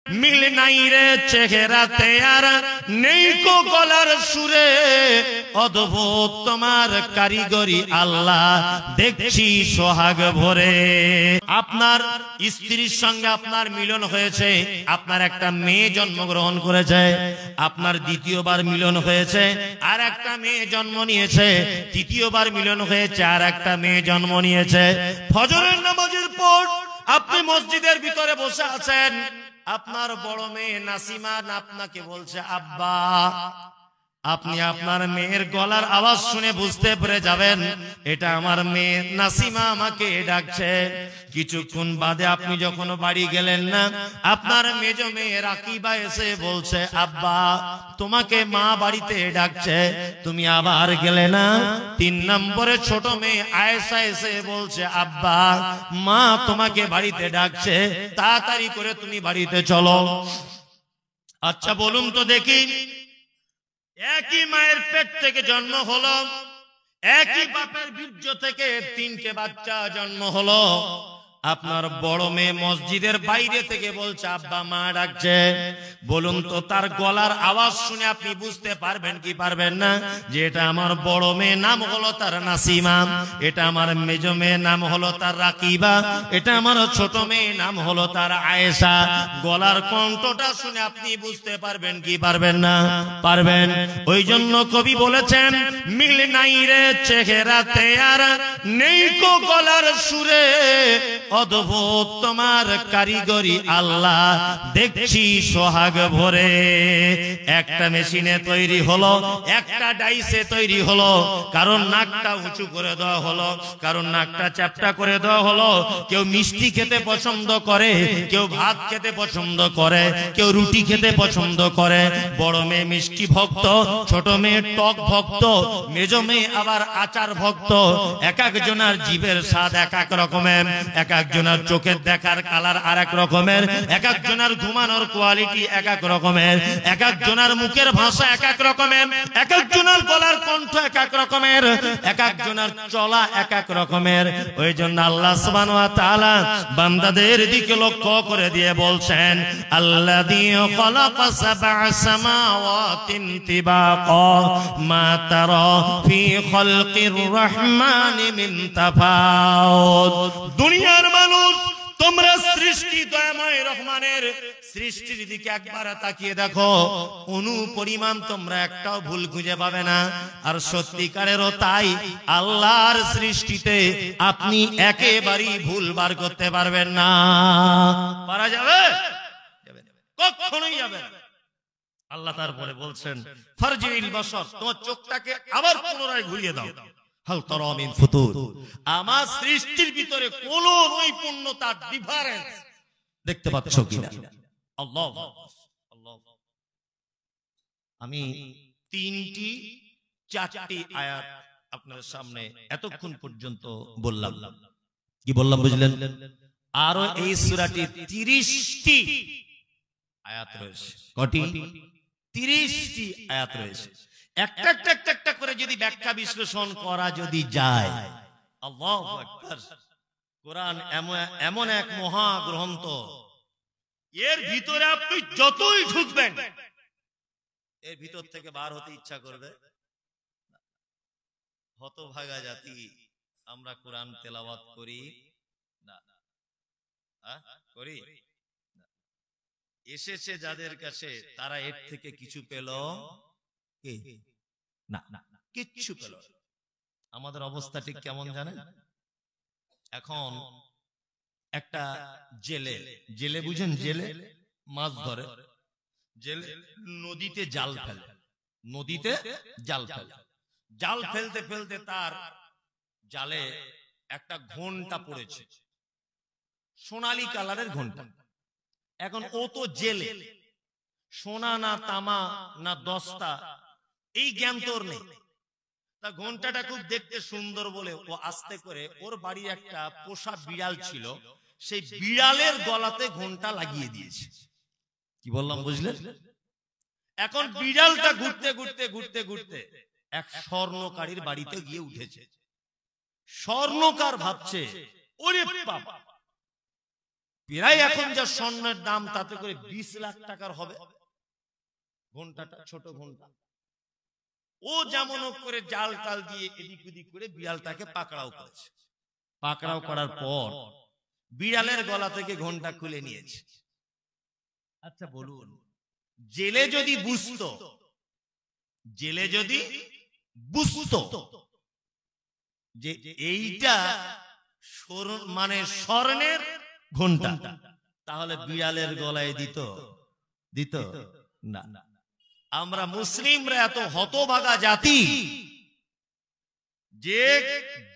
মিল নাই রে চেহারাতে আর নেই কো গলার সুরে, অদ্ভুত তোমার কারিগরি আল্লাহ দেখছি সোহাগ ভরে। আপনার স্ত্রীর সঙ্গে আপনার মিলন হয়েছে, আপনার একটা মেয়ে জন্মগ্রহণ করেছে, আপনার দ্বিতীয়বার মিলন হয়েছে, আর একটা মেয়ে জন্ম নিয়েছে, তৃতীয়বার মিলন হয়েছে, আর একটা মেয়ে জন্ম নিয়েছে। ফজরের নামাজের পর আপনি মসজিদের ভিতরে বসে আছেন, আপনার বড় মেয়ে নাসিমা আপনাকে বলছে আব্বা। আপনি আপনার মেয়ের গলার আওয়াজ শুনে বুঝতে পেরে যাবেন এটা আমার মেয়ে নাসিমা আমাকে ডাকছে। কিছুক্ষণ বাদে আপনি যখন বাড়ি গেলেন না, আপনার মেজ মেয়ে রাকিবা এসে বলছে আব্বা তোমাকে মা বাড়িতে ডাকছে, তুমি আবার গেলে না। 3 নম্বরে ছোট মেয়ে আয়েশা এসে বলছে আব্বা মা তোমাকে বাড়িতে ডাকছে, তাড়াতাড়ি করে তুমি বাড়িতে চলো। আচ্ছা বলুন তো দেখি, একই মায়ের পেট থেকে জন্ম হলো, একই বাপের বীর্য থেকে 3টে বাচ্চা জন্ম হলো, আপনার বড় মেয়ে মসজিদের বাইরে থেকে বলছে আব্বা মা ডাকছে। বলুন তো তার গলার আওয়াজ শুনে আপনি বুঝতে পারবেন কি পারবেন না যে এটা আমার বড় মেয়ে, নাম হলো তার নাসিমা, এটা আমার মেজ মেয়ে, নাম হলো তার রাকিবা, এটা আমার ছোট মেয়ে, নাম হলো তার আয়েশা। গলার কণ্ঠটা শুনে আপনি বুঝতে পারবেন কি পারবেন না? পারবেন। ওই জন্য কবি বলেছেন মিল নাই রে চেহারাতে আর নেই কো গলার সুরে, অদ্ভুত তোমার কারিগরি আল্লাহ দেখছি সোহাগ ভরে। একটা মেশিনে তৈরি হলো, একটা ডাইসে তৈরি হলো, কারণ নাকটা উঁচু করে দেওয়া হলো, কারণ নাকটা চ্যাপটা করে দেওয়া হলো। কেউ মিষ্টি খেতে পছন্দ করে, কেউ ভাত খেতে পছন্দ করে, কেউ রুটি খেতে পছন্দ করে। বড় মেয়ে মিষ্টি ভক্ত, ছোট মেয়ে টক ভক্ত, মেজ মেয়ে আবার আচার ভক্ত। এক একজনের জীবের স্বাদ এক এক রকমের, এক একজনের চোখের দেখার কালার আর এক রকমের, এক একজনের ঘুমানোর কোয়ালিটি এক এক রকমের, এক একজনের মুখের ভাষা এক এক রকমের, এক একজনের গলার কণ্ঠ এক এক রকমের, এক একজনের চলা এক এক রকমের। ওই জন্য আল্লাহ সুবহানাহু ওয়া তাআলা বান্দাদের দিকে লক্ষ্য করে দিয়ে বলছেন আল্লাযী খালাকা সাবআ সামাওয়াতিন তিবাকা মা তারা ফি খালকির রহমানি মিন তাফাউত। দুনিয়ার মানুষ তোমরা সৃষ্টি দয়াময় রহমানের সৃষ্টির দিকে একবার তাকিয়ে দেখো, অনুপরিমাণ তোমরা একটাও ভুল খুঁজে পাবে না। আর সত্যিকারেরও তাই, আল্লাহর সৃষ্টিতে আপনি একেবারেই ভুল বার করতে পারবেন না। পারা যাবে? কখনোই যাবে না। আল্লাহ তারপরে বলছেন ফারজিল বাসার, তোমার চোখটাকে আবার পুনরায় ঘুরিয়ে দাও। হাল তারা মিন ফুতুর, আমার সৃষ্টির ভিতরে কোন নৈপুণ্যতা ডিফারেন্স দেখতে পাচ্ছ কিনা? আল্লাহ আল্লাহ। আমি 3টি 4টি আয়াত আপনার সামনে এতক্ষণ পর্যন্ত বললাম। কি বললাম বুঝলেন? আরো এই সূরাটি 30টি আয়াত রয়েছে। কটি? 30টি আয়াত রয়েছে। একটা একটা একটা করে যদি ব্যাখ্যা বিশ্লেষণ করা যদি যায়, আল্লাহু আকবার। কোরআন এমন এক মহা গ্রন্থ, এর ভিতরে আপনি যতই ঢুকবেন এর ভিতর থেকে বার হতে ইচ্ছা করবে। হতভাগা জাতি আমরা কোরআন তেলাওয়াত করি না, করি এসেছে যাদের কাছে তারা এর থেকে কিছু পেল না, কিচ্ছু পেল। আমাদের অবস্থা ঠিক কেমন জানেন? এখন একটা জেলে বুঝেন, জেলে মাছ ধরে, জেলে নদীতে জাল ফেলে, নদীতে জাল ফেলে, জাল ফেলতে ফেলতে তার জালে একটা ঘন্টা পড়েছে, সোনালী কালারের ঘন্টা। এখন ও তো জেলে, সোনা না তামা না দস্তা এই জ্ঞান তোর নেই। তা ঘন্টাটা খুব দেখতে সুন্দর বলে ও আস্তে করে, ওর বাড়ির একটা পোষা বিড়াল ছিল, সেই বিড়ালের গলাতে ঘন্টা লাগিয়ে দিয়েছে। কি বললাম বুঝলেন? এখন বিড়ালটা ঘুরতে ঘুরতে ঘুরতে ঘুরতে এক স্বর্ণকারীর বাড়িতে গিয়ে উঠেছে। স্বর্ণকার ভাবছে ওরে বাবা, প্রায় এখন যা স্বর্ণের দাম তাতে করে 20 লাখ টাকার হবে ঘন্টাটা, ছোট ঘন্টা। ও যেমন করে জাল টাল দিয়ে এদিক ওদিক করে বিড়ালটাকে পাকড়াও করেছে। পাকড়াও করার পর বিড়ালের গলা থেকে ঘন্টা খুলে নিয়েছে। আচ্ছা বলুন, জেলে যদি বুঝতো, জেলে যদি বুঝতো যে এইটা মানে স্বর্ণের ঘন্টা, তাহলে বিড়ালের গলায় দিত? দিত না। আমরা মুসলিমরা এত হতভাগা জাতি যে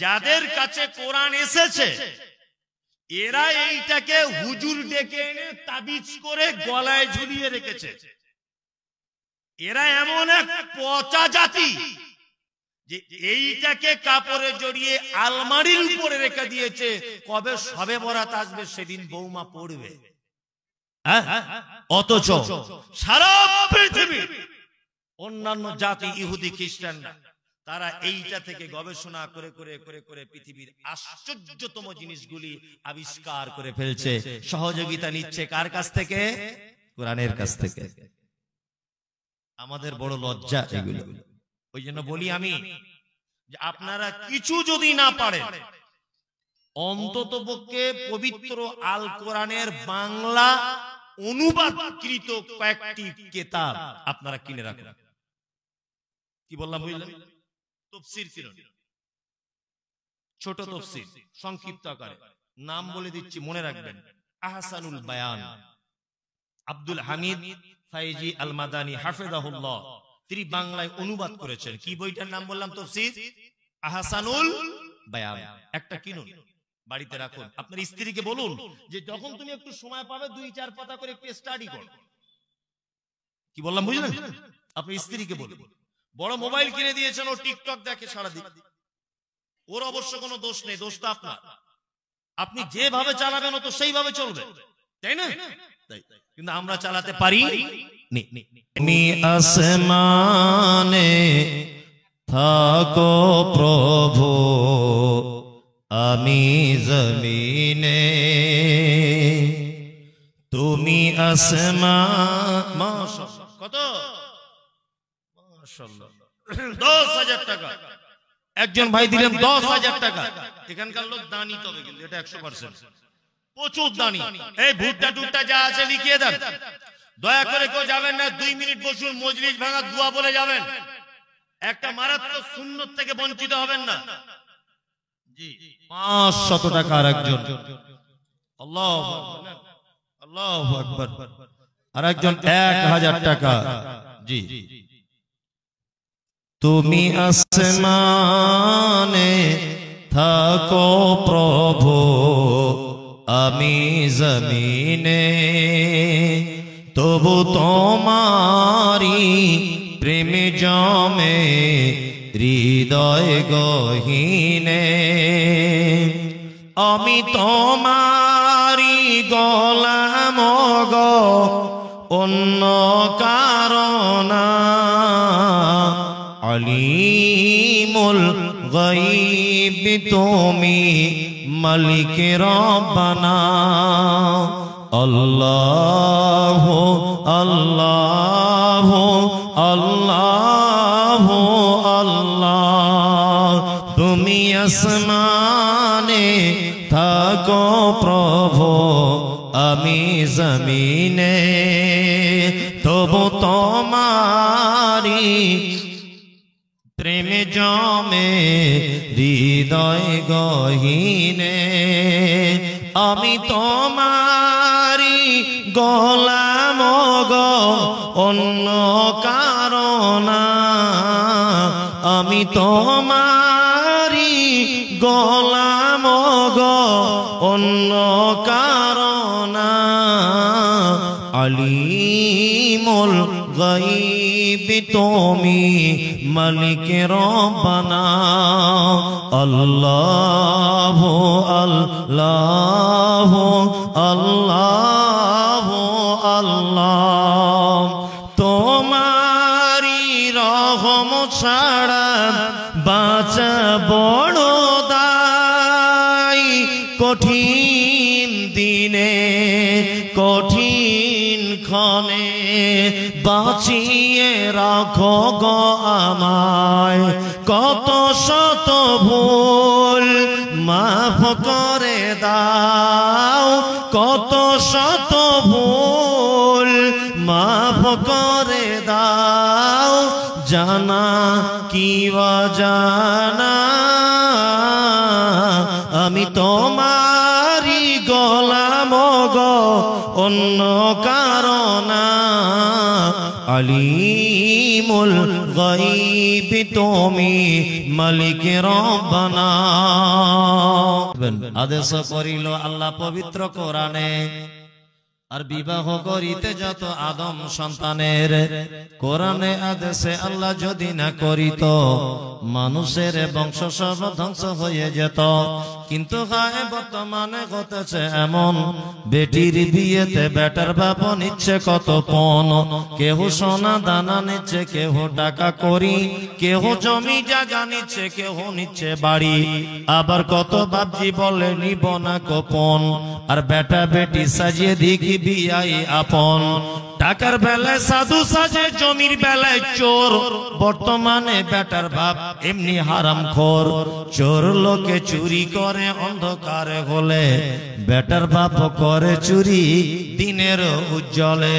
যাদের কাছে কোরআন এসেছে এরা এইটাকে হুজুর ডেকে এনে তাবিজ করে গলায় ঝুলিয়ে রেখেছে। এরা এমন এক পচা জাতি যে এইটাকে কাপড়ে জড়িয়ে আলমারির উপরে রেখে দিয়েছে, কবে শবে বরাত আসবে সেদিন বৌমা পড়বে। অথচ সারা পৃথিবী অন্যান্য জাতি ইহুদি খ্রিস্টানরা তারা এইটা থেকে গবেষণা করে করে করে করে পৃথিবীর আশ্চর্যতম জিনিসগুলি আবিষ্কার করে ফেলছে। সহযোগিতা নিচ্ছে কার কাছ থেকে? কোরআনের কাছ থেকে। আমাদের বড় লজ্জা এগুলো। ওই জন্য বলি আমি যে আপনারা কিছু যদি না পারেন, অন্ততপক্ষে পবিত্র আল কোরআনের বাংলা অনুবাদকৃত কয়েকটি কিতাব আপনারা কিনে রাখুন। কি বললাম বুঝলেন? তাফসীর কিনুন, ছোট তাফসীর সংক্ষিপ্ত আকারে। নাম বলে দিচ্ছি, মনে রাখবেন। আহসানুল বায়ান, আব্দুল হামিদ ফাইজি আল মাদানী হাফেজাহুল্লাহ, তিনি বাংলায় অনুবাদ করেছেন। কি বইটার নাম বললাম? তাফসীর আহসানুল বায়ান। একটা কিনুন, বাড়িতে রাখুন। আপনার স্ত্রীকে বলুন যে যখন তুমি একটু সময় পাবে 2-4 পাতা করে একটু স্টাডি করো। কি বললাম বুঝলেন? আপনি স্ত্রীকে বলুন। বড় মোবাইল কিনে দিয়েছেন, ও টিকটক দেখে সারাদিন, ওর অবশ্য কোনো দোষ নেই, দোষ তো আপনার। আপনি যেভাবে চালাবেন ও তো সেইভাবে চলবে, তাই না? কিন্তু আমরা চালাতে পারি নি। আসমানে থাকো প্রভু, আমি জমিনে, তুমি আসমান। মাশাআল্লাহ, কত? মাশাআল্লাহ, 10,000 টাকা। একজন ভাই দিলেন 10,000 টাকা। এখানকার লোক দানি, তবে কিন্তু এটা 100% প্রচুর দানি। এই ভুট্টা টুট্টা যা আছে লিখিয়ে দেন। দয়া করে কেউ যাবেন না, 2 মিনিট বসুন, মজলিস ভাঙা দোয়া বলে যাবেন। একটা মারাত্মক সুন্নত থেকে বঞ্চিত হবেন না। জি, 500 টাকা আর একজন। আল্লাহু আকবার, আল্লাহু আকবার। আর একজন 1000 টাকা। জি, তুমি আসমানে থাকো প্রভু, আমি জমিনে, তবু তোমারি প্রেম জমে হৃদয় গহীনে। আমি তোমারি গোলাম গো, অন্য কারণা, আলিমুল গায়ব তুমি, মালিক রব্বানা। আল্লাহ আল্লাহ আল্লাহ আল্লাহ, তুমি আসমানে থাকো প্রভু, আমি জমিনে, তবু তোমারি প্রেম জমে হৃদয় গহীনে। আমি তোমারি গোলাম গো, অন্য কারণা, আমি তোমারি গোলাম গো, অন্য কারণা, আলিমুল গায়ব তুমি, মালিক রব্বানা। আল্লাহ আল্লাহ আল্লাহ আল্লাহ, তোমারি রহম ছাড়া বাঁচা বড় দায় কঠিন দিনে। জীবনে বাঁচিয়ে রাখো গো আমায়, কত শত ভুল মাফ করে দাও, কত শত ভুল মাফ করে দাও, জানা কি জানা আমি তোমারই গোলাম গো, অন্য কারণা। আলিমুল গায়ব তুমি মালিক রব্বানা। আদেশ করিল আল্লাহ পবিত্র কোরআনে, আর বিবাহ করিতে যত আদম সন্তানের কোরআনে আদেশে আল্লাহ যদি না করিত, মানুষের বংশ সব ধ্বংস হয়ে যেত। কিন্তু বর্তমানে হতেছে এমন, বেটির বিয়েতে বেটার বাপ নিচ্ছে কত পণ, কেহ সোনা দানা নিচ্ছে, কেহ টাকা করি, কেহ জমি জায়গা নিচ্ছে, কেহ নিচ্ছে বাড়ি। আবার কত বাপজি বলে নিব না গোপন, আর বেটা বেটি সাজিয়ে দিঘি বিয়াই আপন। টাকার বেলায় সাধু সাজে, জমির বেলায় চোর। বর্তমানে বেটার বাপ এমনি হারামখোর, চোর লোকে চুরি করে অন্ধকারে হলে, বেটার বাপ করে চুরি দিনের উজ্জ্বলে।